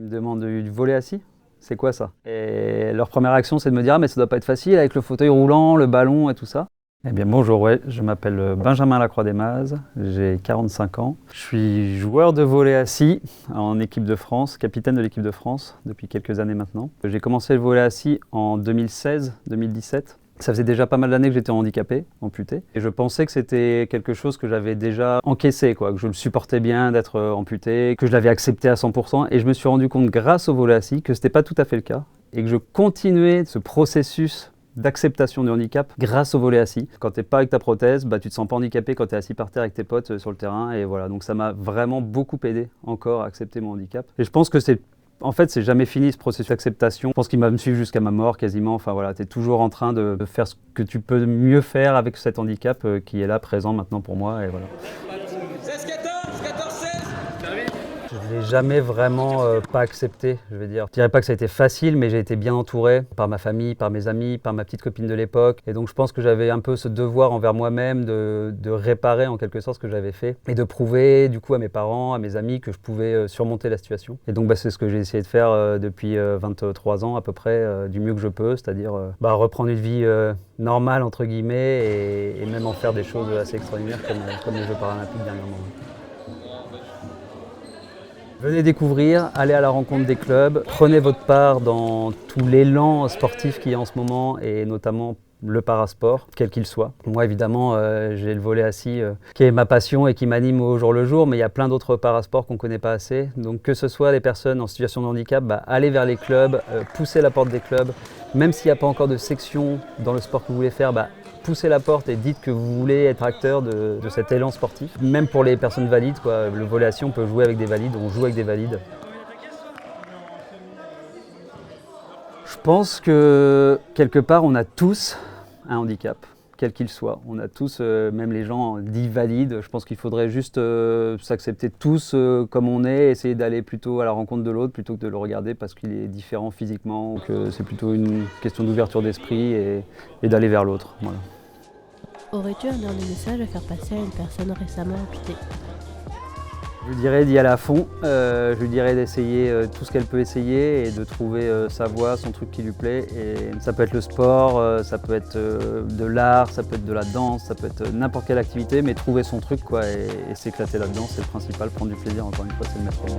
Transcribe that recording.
Ils me demandent du volley assis. C'est quoi ça? Et leur première réaction, c'est de me dire « Ah, mais ça doit pas être facile avec le fauteuil roulant, le ballon et tout ça. » Eh bien bonjour, ouais, je m'appelle Benjamin Lacroix-Desmazes, j'ai 45 ans. Je suis joueur de volley assis en équipe de France, capitaine de l'équipe de France depuis quelques années maintenant. J'ai commencé le volley assis en 2016-2017. Ça faisait déjà pas mal d'années que j'étais handicapé, amputé. Et je pensais que c'était quelque chose que j'avais déjà encaissé, que je le supportais bien d'être amputé, que je l'avais accepté à 100%. Et je me suis rendu compte grâce au volley assis que ce n'était pas tout à fait le cas. Et que je continuais ce processus d'acceptation du handicap grâce au volley assis. Quand tu n'es pas avec ta prothèse, tu te sens pas handicapé quand tu es assis par terre avec tes potes sur le terrain. Et voilà, donc ça m'a vraiment beaucoup aidé encore à accepter mon handicap. Et je pense que c'est jamais fini ce processus d'acceptation. Je pense qu'il va me suivre jusqu'à ma mort quasiment. Enfin voilà, tu es toujours en train de faire ce que tu peux mieux faire avec cet handicap qui est là, présent maintenant pour moi. Et voilà. 16-14, 14-16. Je ne l'ai jamais vraiment pas accepté, je veux dire. Je dirais pas que ça a été facile, mais j'ai été bien entouré par ma famille, par mes amis, par ma petite copine de l'époque. Et donc je pense que j'avais un peu ce devoir envers moi-même de réparer en quelque sorte ce que j'avais fait et de prouver du coup à mes parents, à mes amis que je pouvais surmonter la situation. Et donc c'est ce que j'ai essayé de faire depuis 23 ans à peu près, du mieux que je peux, c'est-à-dire reprendre une vie normale entre guillemets et même en faire des choses assez extraordinaires comme les Jeux paralympiques dernièrement. Venez découvrir, allez à la rencontre des clubs, prenez votre part dans tout l'élan sportif qu'il y a en ce moment et notamment le parasport, quel qu'il soit. Moi évidemment, j'ai le volley assis qui est ma passion et qui m'anime au jour le jour, mais il y a plein d'autres parasports qu'on ne connaît pas assez. Donc que ce soit les personnes en situation de handicap, allez vers les clubs, poussez la porte des clubs. Même s'il n'y a pas encore de section dans le sport que vous voulez faire, poussez la porte et dites que vous voulez être acteur de cet élan sportif. Même pour les personnes valides, le volley assis, on peut jouer avec des valides, on joue avec des valides. Je pense que quelque part, on a tous un handicap, quel qu'il soit. On a tous, même les gens dits valides, je pense qu'il faudrait juste s'accepter tous comme on est, essayer d'aller plutôt à la rencontre de l'autre plutôt que de le regarder parce qu'il est différent physiquement. Donc c'est plutôt une question d'ouverture d'esprit et d'aller vers l'autre. Voilà. Aurais-tu un dernier message à faire passer à une personne récemment amputée? Je lui dirais d'y aller à fond, je lui dirais d'essayer tout ce qu'elle peut essayer et de trouver sa voie, son truc qui lui plaît. Et ça peut être le sport, ça peut être de l'art, ça peut être de la danse, ça peut être n'importe quelle activité, mais trouver son truc et s'éclater là-dedans, c'est le principal, prendre du plaisir, encore une fois, c'est le maître mot.